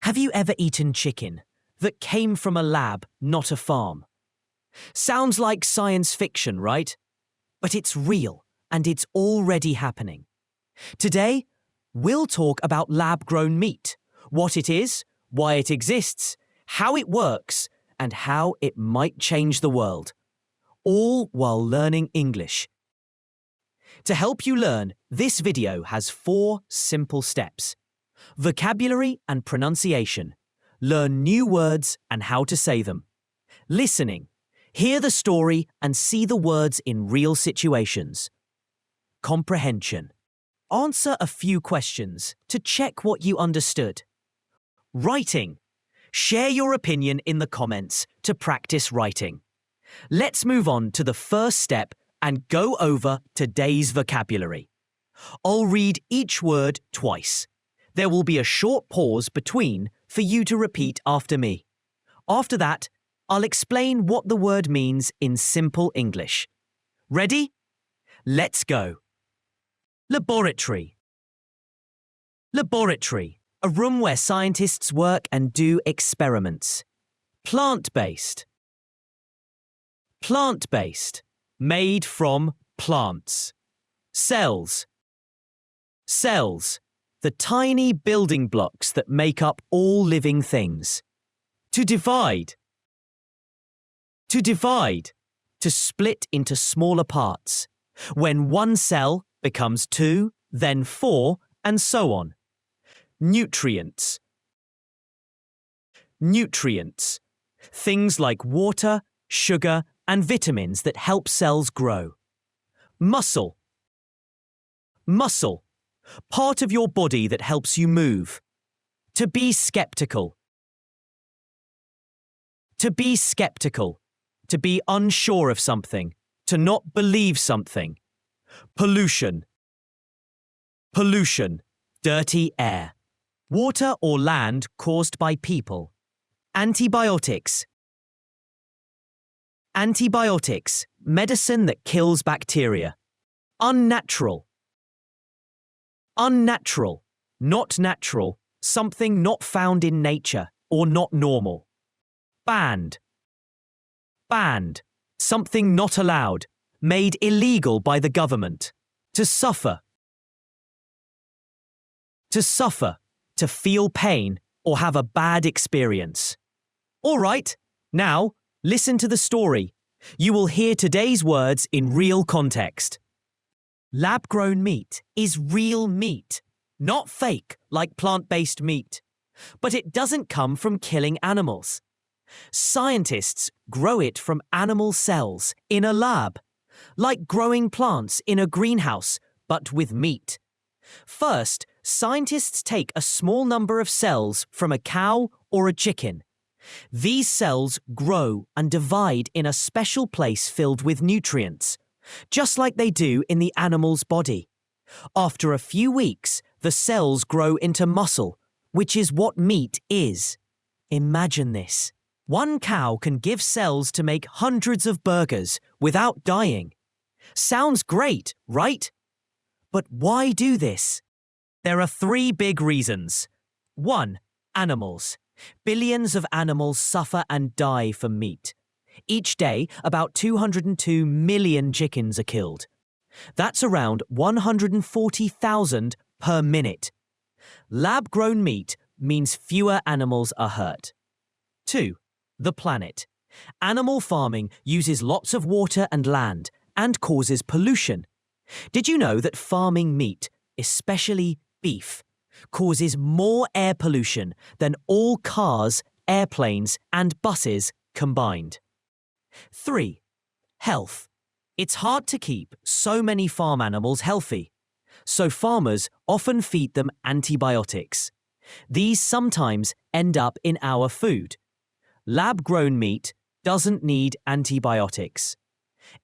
Have you ever eaten chicken that came from a lab, not a farm? Sounds like science fiction, right? But it's real, and it's already happening. Today, we'll talk about lab-grown meat, what it is, why it exists, how it works, and how it might change the world. All while learning English. To help you learn, this video has 4 simple steps. Vocabulary and pronunciation. Learn new words and how to say them. Listening. Hear the story and see the words in real situations. Comprehension. Answer a few questions to check what you understood. Writing. Share your opinion in the comments to practice writing. Let's move on to the first step and go over today's vocabulary. I'll read each word twice. There will be a short pause between for you to repeat after me. After that, I'll explain what the word means in simple English. Ready? Let's go. Laboratory. Laboratory, a room where scientists work and do experiments. Plant-based. Plant-based, made from plants. Cells. Cells, the tiny building blocks that make up all living things. To divide. To divide, to split into smaller parts. When one cell becomes 2, then 4, and so on. Nutrients. Nutrients, things like water, sugar, and vitamins that help cells grow. Muscle. Muscle, part of your body that helps you move. To be skeptical. To be skeptical, to be unsure of something, to not believe something. Pollution. Pollution, dirty air. Water or land caused by people. Antibiotics. Antibiotics, medicine that kills bacteria. Unnatural. Unnatural, not natural, something not found in nature or not normal. Banned. Banned, something not allowed, made illegal by the government. To suffer. To suffer, to feel pain or have a bad experience. All right, now listen to the story. You will hear today's words in real context. Lab-grown meat is real meat, not fake like plant-based meat. But it doesn't come from killing animals. Scientists grow it from animal cells in a lab, like growing plants in a greenhouse, but with meat. First, scientists take a small number of cells from a cow or a chicken. These cells grow and divide in a special place filled with nutrients, just like they do in the animal's body. After a few weeks, the cells grow into muscle, which is what meat is. Imagine this. One cow can give cells to make hundreds of burgers without dying. Sounds great, right? But why do this? There are 3 big reasons. 1. Animals. Billions of animals suffer and die for meat. Each day, about 202 million chickens are killed. That's around 140,000 per minute. Lab-grown meat means fewer animals are hurt. 2. The planet. Animal farming uses lots of water and land and causes pollution. Did you know that farming meat, especially beef, causes more air pollution than all cars, airplanes, and buses combined? 3. Health. It's hard to keep so many farm animals healthy, so farmers often feed them antibiotics. These sometimes end up in our food. Lab-grown meat doesn't need antibiotics.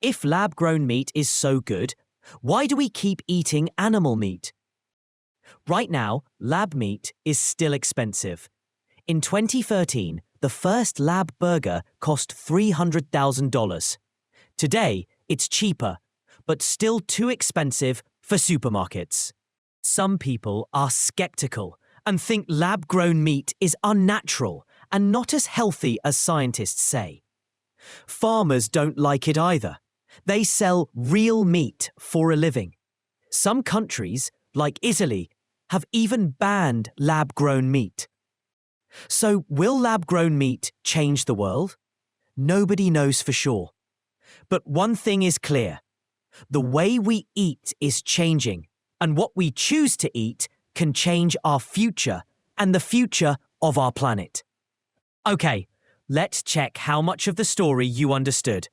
If lab-grown meat is so good, why do we keep eating animal meat? Right now, lab meat is still expensive. In 2013, the first lab burger cost $300,000. Today, it's cheaper, but still too expensive for supermarkets. Some people are skeptical and think lab-grown meat is unnatural and not as healthy as scientists say. Farmers don't like it either. They sell real meat for a living. Some countries, like Italy, have even banned lab-grown meat. So, will lab-grown meat change the world? Nobody knows for sure. But one thing is clear. The way we eat is changing, and what we choose to eat can change our future and the future of our planet. Okay, let's check how much of the story you understood.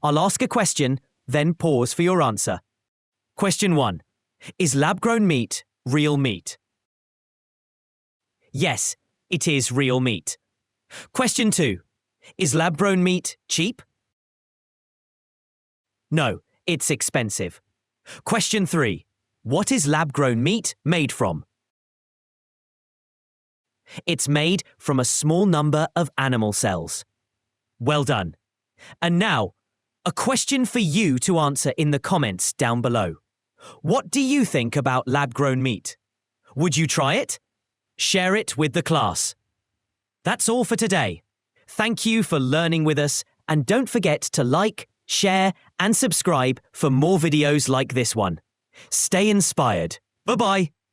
I'll ask a question, then pause for your answer. Question 1. Is lab-grown meat real meat? Yes, it is real meat. Question 2. Is lab-grown meat cheap? No, it's expensive. Question 3. What is lab-grown meat made from? It's made from a small number of animal cells. Well done. And now, a question for you to answer in the comments down below. What do you think about lab-grown meat? Would you try it? Share it with the class. That's all for today. Thank you for learning with us, and don't forget to like, share, and subscribe for more videos like this one. Stay inspired. Bye-bye.